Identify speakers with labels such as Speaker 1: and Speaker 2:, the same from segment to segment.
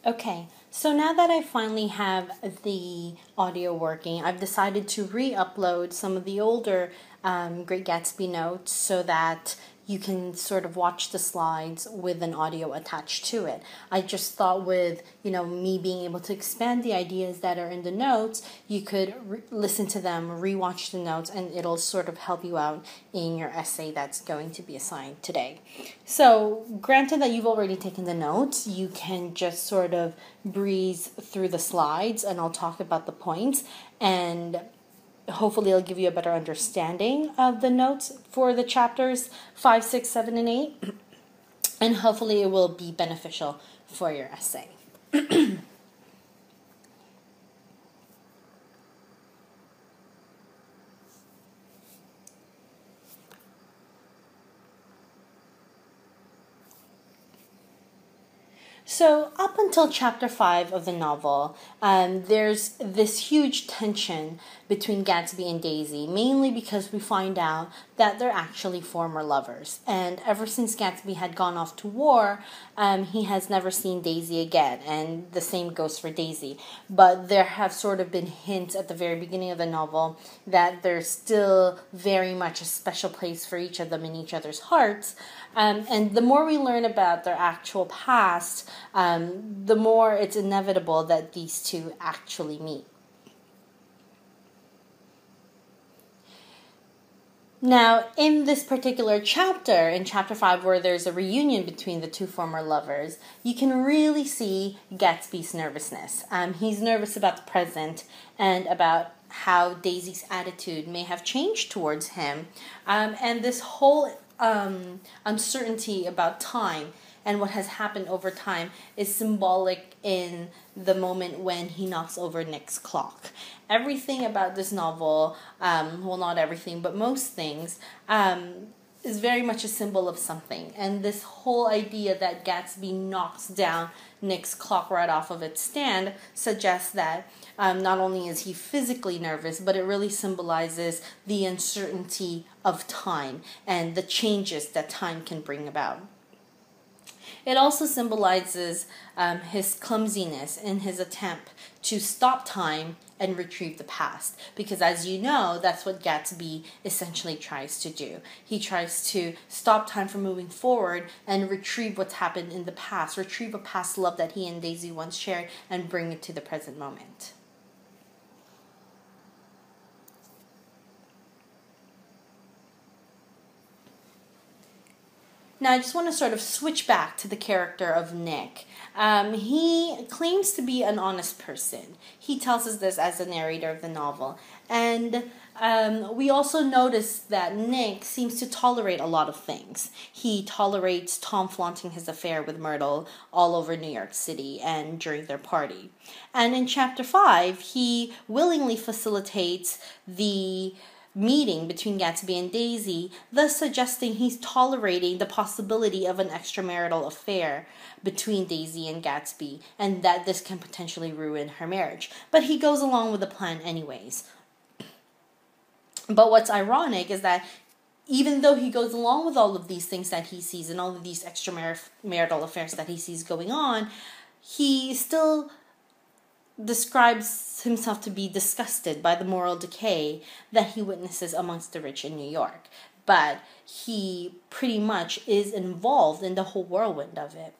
Speaker 1: Okay, so now that I finally have the audio working, I've decided to re-upload some of the older Great Gatsby notes so that you can sort of watch the slides with an audio attached to it. I just thought with, me being able to expand the ideas that are in the notes, you could listen to them, rewatch the notes, and it'll sort of help you out in your essay that's going to be assigned today. So, granted that you've already taken the notes, you can just sort of breeze through the slides and I'll talk about the points, and hopefully it'll give you a better understanding of the notes for the chapters 5, 6, 7, and 8, and hopefully it will be beneficial for your essay. So, up until chapter 5 of the novel, there's this huge tension between Gatsby and Daisy, mainly because we find out that they're actually former lovers. And ever since Gatsby had gone off to war, he has never seen Daisy again, and the same goes for Daisy. But there have sort of been hints at the very beginning of the novel that there's still very much a special place for each of them in each other's hearts. And the more we learn about their actual past, the more it's inevitable that these two actually meet. Now, in this particular chapter, in chapter 5, where there's a reunion between the two former lovers, you can really see Gatsby's nervousness. He's nervous about the present and about how Daisy's attitude may have changed towards him. And this whole uncertainty about time and what has happened over time is symbolic in the moment when he knocks over Nick's clock. Everything about this novel, well, not everything, but most things, is very much a symbol of something. And this whole idea that Gatsby knocks down Nick's clock right off of its stand suggests that not only is he physically nervous, but it really symbolizes the uncertainty of time and the changes that time can bring about. It also symbolizes his clumsiness in his attempt to stop time and retrieve the past. Because as you know, that's what Gatsby essentially tries to do. He tries to stop time from moving forward and retrieve what's happened in the past, retrieve a past love that he and Daisy once shared, and bring it to the present moment. Now, I just want to sort of switch back to the character of Nick. He claims to be an honest person. He tells us this as the narrator of the novel. And we also notice that Nick seems to tolerate a lot of things. He tolerates Tom flaunting his affair with Myrtle all over New York City and during their party. And in chapter 5, he willingly facilitates the meeting between Gatsby and Daisy, thus suggesting he's tolerating the possibility of an extramarital affair between Daisy and Gatsby, and that this can potentially ruin her marriage. But he goes along with the plan anyways. But what's ironic is that even though he goes along with all of these things that he sees and all of these extramarital affairs that he sees going on, he still describes himself to be disgusted by the moral decay that he witnesses amongst the rich in New York. But he pretty much is involved in the whole whirlwind of it.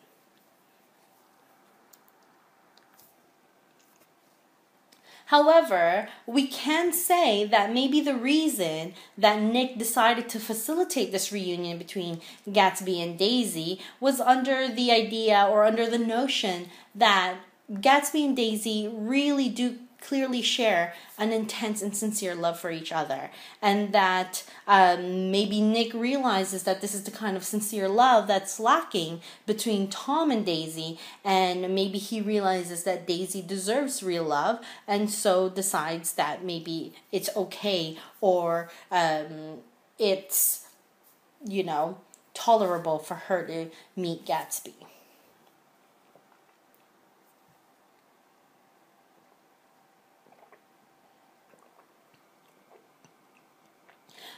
Speaker 1: However, we can say that maybe the reason that Nick decided to facilitate this reunion between Gatsby and Daisy was under the idea or under the notion that Gatsby and Daisy really do clearly share an intense and sincere love for each other, and that maybe Nick realizes that this is the kind of sincere love that's lacking between Tom and Daisy, and maybe he realizes that Daisy deserves real love, and so decides that maybe it's okay or it's, tolerable for her to meet Gatsby.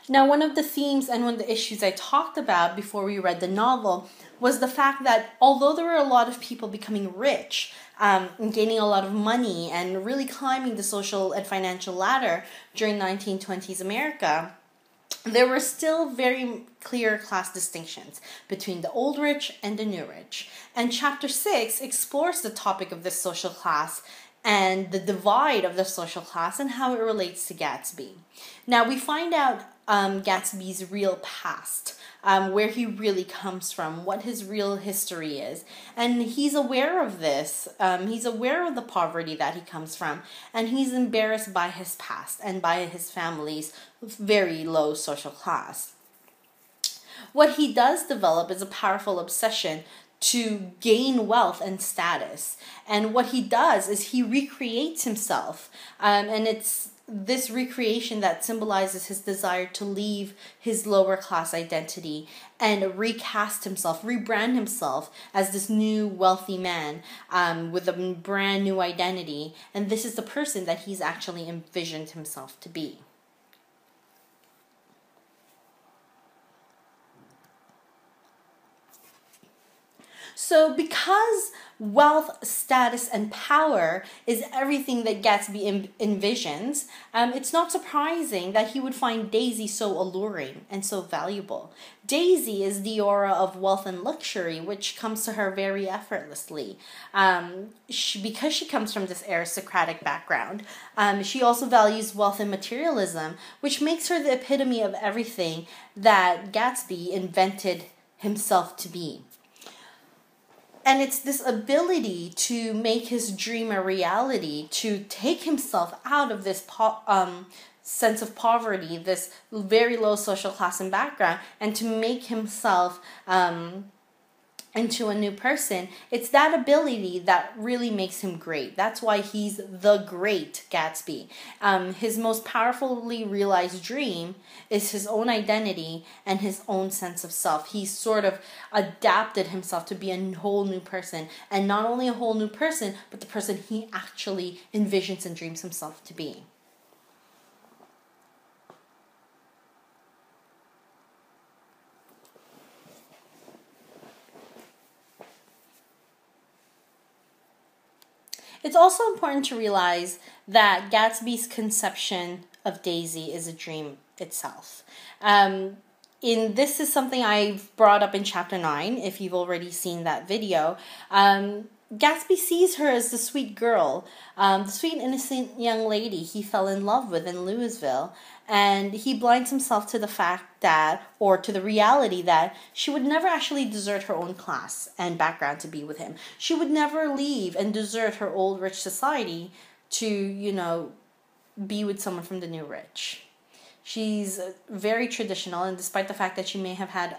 Speaker 1: Now, one of the themes and one of the issues I talked about before we read the novel was the fact that although there were a lot of people becoming rich, and gaining a lot of money and really climbing the social and financial ladder during 1920s America, there were still very clear class distinctions between the old rich and the new rich. And chapter 6 explores the topic of this social class and the divide of the social class and how it relates to Gatsby. Now we find out Gatsby's real past, where he really comes from, what his real history is. And he's aware of this. He's aware of the poverty that he comes from. And he's embarrassed by his past and by his family's very low social class. What he does develop is a powerful obsession to gain wealth and status. And what he does is he recreates himself. And it's this recreation that symbolizes his desire to leave his lower class identity and recast himself, rebrand himself as this new wealthy man with a brand new identity. And this is the person that he's actually envisioned himself to be. So because wealth, status, and power is everything that Gatsby envisions, it's not surprising that he would find Daisy so alluring and so valuable. Daisy is the aura of wealth and luxury, which comes to her very effortlessly. Because she comes from this aristocratic background, she also values wealth and materialism, which makes her the epitome of everything that Gatsby invented himself to be. And it's this ability to make his dream a reality, to take himself out of this sense of poverty, this very low social class and background, and to make himself into a new person. It's that ability that really makes him great. That's why he's the great Gatsby. His most powerfully realized dream is his own identity and his own sense of self. He's sort of adapted himself to be a whole new person. And not only a whole new person, but the person he actually envisions and dreams himself to be. It's also important to realize that Gatsby's conception of Daisy is a dream itself. This is something I've brought up in chapter 9, if you've already seen that video. Gatsby sees her as the sweet girl, the sweet innocent young lady he fell in love with in Louisville, and he blinds himself to the fact that, or to the reality that, she would never actually desert her own class and background to be with him. She would never leave and desert her old rich society to, be with someone from the new rich. She's very traditional, and despite the fact that she may have had,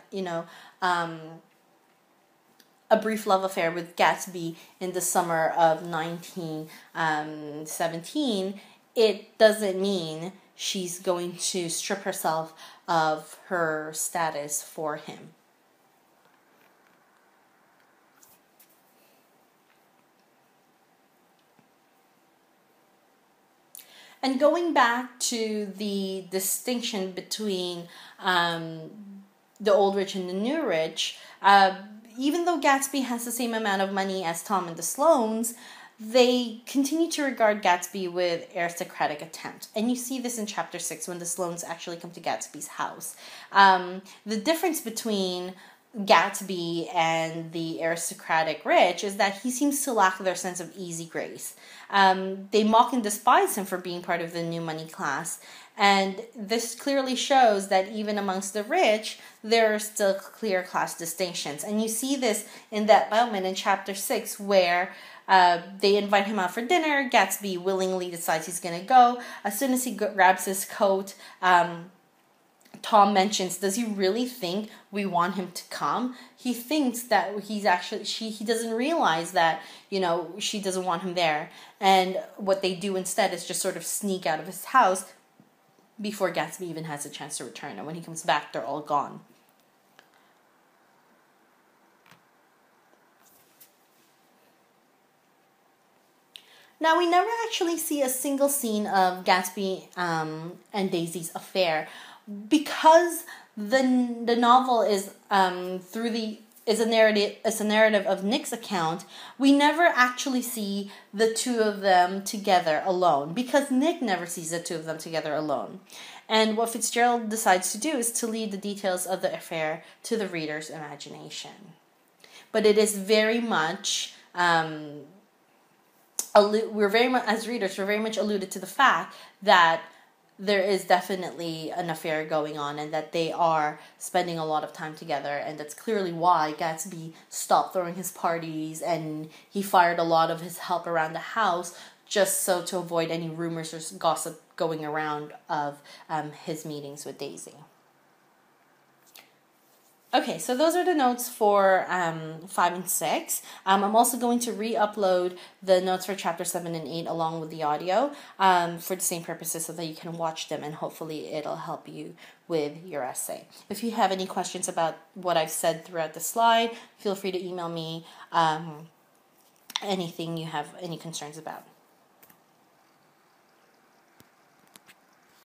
Speaker 1: a brief love affair with Gatsby in the summer of 1917, it doesn't mean she's going to strip herself of her status for him. And going back to the distinction between the old rich and the new rich, even though Gatsby has the same amount of money as Tom and the Sloanes, they continue to regard Gatsby with aristocratic contempt. And you see this in chapter 6 when the Sloanes actually come to Gatsby's house. The difference between Gatsby and the aristocratic rich is that he seems to lack their sense of easy grace. They mock and despise him for being part of the new money class. And this clearly shows that even amongst the rich, there are still clear class distinctions. And you see this in that moment in chapter 6 where they invite him out for dinner. Gatsby willingly decides he's going to go. As soon as he grabs his coat, Tom mentions, does he really think we want him to come? He thinks that he doesn't realize that, she doesn't want him there. And what they do instead is just sort of sneak out of his house before Gatsby even has a chance to return. And when he comes back, they're all gone. Now, we never actually see a single scene of Gatsby and Daisy's affair because the novel is through the is a narrative of Nick's account, we never actually see the two of them together alone, because Nick never sees the two of them together alone. And what Fitzgerald decides to do is to lead the details of the affair to the reader's imagination. But it is very much, as readers, we're very much alluded to the fact that there is definitely an affair going on and that they are spending a lot of time together, and that's clearly why Gatsby stopped throwing his parties and he fired a lot of his help around the house, just so to avoid any rumors or gossip going around of his meetings with Daisy. Okay, so those are the notes for 5 and 6. I'm also going to re-upload the notes for chapter 7 and 8 along with the audio for the same purposes, so that you can watch them and hopefully it'll help you with your essay. If you have any questions about what I've said throughout the slide, feel free to email me anything you have any concerns about.